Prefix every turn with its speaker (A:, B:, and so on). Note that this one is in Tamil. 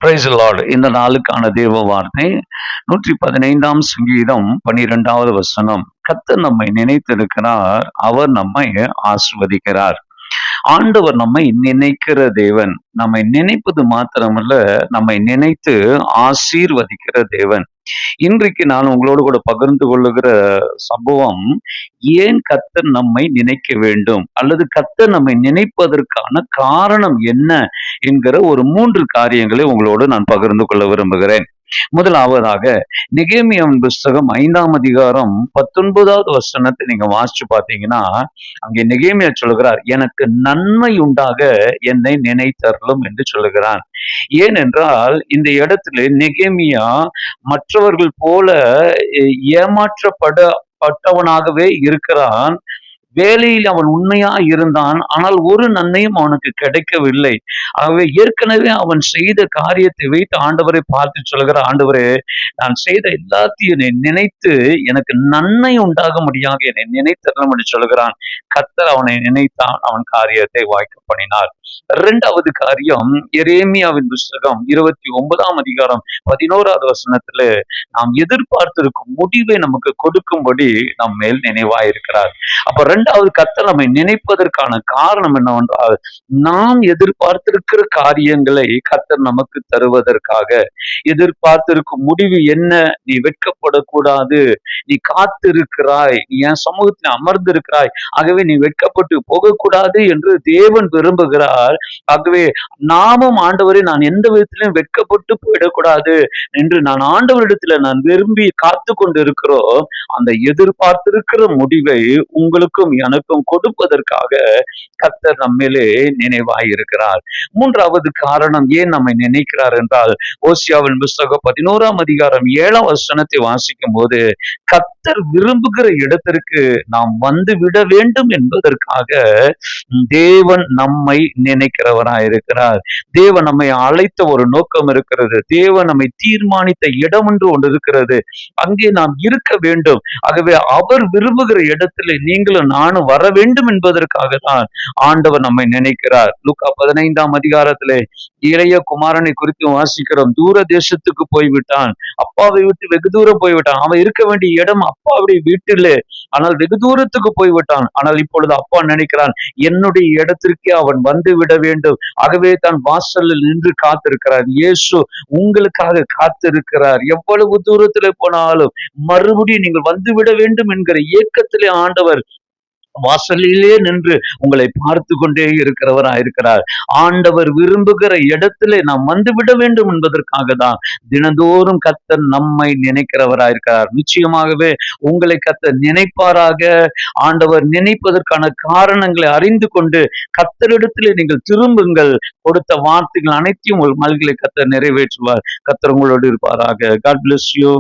A: Price Lord. இந்த நாளுக்கான தேவ வார்த்தை 115ஆம் சங்கீதம் 12வது வசனம். கர்த்தர் நம்மை நினைத்திருக்கிறார், அவர் நம்மை ஆசிர்வதிக்கிறார். ஆண்டவர் நம்மை நினைக்கிற தேவன். நம்மை நினைப்பது மாத்திரமல்ல, நம்மை நினைத்து ஆசீர்வதிக்கிற தேவன். இன்றைக்கு நான் உங்களோடு கூட பகிர்ந்து கொள்ளுகிற சம்பவம், ஏன் கர்த்தர் நம்மை நினைக்க வேண்டும் அல்லது கர்த்தர் நம்மை நினைப்பதற்கான காரணம் என்ன என்கிற ஒரு 3 காரியங்களை உங்களோடு நான் பகிர்ந்து கொள்ள விரும்புகிறேன். முதலாவதாக, நெகேமியாவின் புஸ்தகம் 5ஆம் அதிகாரம் 19வது வசனத்தை நீங்க வாசிச்சு பார்த்தீங்கன்னா, அங்கே நெகேமியா சொல்லுகிறார், எனக்கு நன்மை உண்டாக என்னை நினைத்தருளும் என்று சொல்லுகிறான். ஏனென்றால் இந்த இடத்திலே நெகேமியா மற்றவர்கள் போல ஏமாற்றப்பட்டவனாகவே இருக்கிறான். வேலையில் அவன் உண்மையா இருந்தான். ஆனால் ஒரு நன்மையும் அவனுக்கு கிடைக்கவில்லை. ஆகவே ஏற்கனவே அவன் செய்த காரியத்தை வைத்து ஆண்டவரை பார்த்து சொல்கிற, ஆண்டவரே, நான் செய்த எல்லாத்தையும் என்னை நினைத்து எனக்கு நன்மை உண்டாகும்படியாக என்னை நினைத்தருளும் என்று சொல்கிறான். கர்த்தர் அவனை நினைத்தான், அவன் காரியத்தை வாய்க்க பண்ணினார். 2வது காரியம், எரேமியாவின் புஸ்தகம் 29ஆம் அதிகாரம் 11வது வசனத்திலே, நாம் எதிர்பார்த்திருக்கும் முடிவை நமக்கு கொடுக்கும்படி நம் மேல் நினைவாயிருக்கிறார். அப்ப 2வது, கர்த்தர் நம்மை நினைப்பதற்கான காரணம் என்னவென்றால், நாம் எதிர்பார்த்திருக்கிற காரியங்களை கர்த்தர் நமக்கு தருவதற்காக. எதிர்பார்த்திருக்கும் முடிவு என்ன? நீ வெட்கப்படக்கூடாது, நீ காத்திருக்கிறாய், நீ என் சமூகத்தில் அமர்ந்திருக்கிறாய், ஆகவே நீ வெட்கப்பட்டு போகக்கூடாது என்று தேவன் விரும்புகிறார். ஆகவே நாமும், ஆண்டவரே, நான் எந்த விதத்திலும் வெட்கப்பட்டு போயிடக்கூடாது என்று நான் ஆண்டவரிடத்துல நான் விரும்பி காத்து கொண்டு இருக்கிறோம். அந்த எதிர்பார்த்திருக்கிற முடிவை உங்களுக்கும் எனக்கும் கொடுப்பதற்காக கர்த்தர் நம்மிலே நினைவாயிருக்கிறார். 3வது காரணம், ஏன் நம்மை நினைக்கிறார் என்றால், ஓசியாவின் புஸ்தகம் 11ஆம் அதிகாரம் 7ஆம் வசனத்தை வாசிக்கும் போது, கர்த்தர் விரும்புகிற இடத்திற்கு நாம் வந்து விட வேண்டும் என்பதற்காக தேவன் நம்மை நினைக்கிறவராயிருக்கிறார். தேவன் நம்மை அழைத்த ஒரு நோக்கம் இருக்கிறது. தேவன் நம்மை தீர்மானித்த இடம் என்று ஒன்று இருக்கிறது. அங்கே நாம் இருக்க வேண்டும். ஆகவே அவர் விரும்புகிற இடத்துல நீங்களும் நானும் வர வேண்டும் என்பதற்காக தான் ஆண்டவர் நம்மை நினைக்கிறார். லூக்கா 15ஆம் அதிகாரத்திலே இளைய குமாரனை குறித்து வாசிக்கிறோம். தூர தேசத்துக்கு போய்விட்டான், அப்பாவை விட்டு வெகு தூரம் போய்விட்டான். அவன் இருக்க வேண்டிய இடம் அப்பாவுடைய வீட்டிலே, ஆனால் வெகு தூரத்துக்கு போய்விட்டான். ஆனால் இப்பொழுது அப்பா நினைக்கிறான், என்னுடைய இடத்திற்கே அவன் வந்து விட வேண்டும். ஆகவே தான் வாசலில் நின்று காத்திருக்கிறார். இயேசு உங்களுக்காக காத்திருக்கிறார். எவ்வளவு தூரத்திலே போனாலும் மறுபடியும் நீங்கள் வந்துவிட வேண்டும் என்கிற ஏக்கத்திலே ஆண்டவர் வாசலிலே நின்று உங்களை பார்த்து கொண்டே இருக்கிறவராயிருக்கிறார். ஆண்டவர் விரும்புகிற இடத்திலே நாம் வந்துவிட வேண்டும் என்பதற்காக தான் தினந்தோறும் கர்த்தர் நம்மை நினைக்கிறவராயிருக்கிறார். நிச்சயமாகவே உங்களை கர்த்தர் நினைப்பாராக. ஆண்டவர் நினைப்பதற்கான காரணங்களை அறிந்து கொண்டு கர்த்தரிடத்திலே நீங்கள் திரும்புங்கள். கொடுத்த வார்த்தைகள் அனைத்தையும் உங்கள் மல்களை கர்த்தர் நிறைவேற்றுவார். கர்த்தர் உங்களோடு இருப்பாராக. God bless you.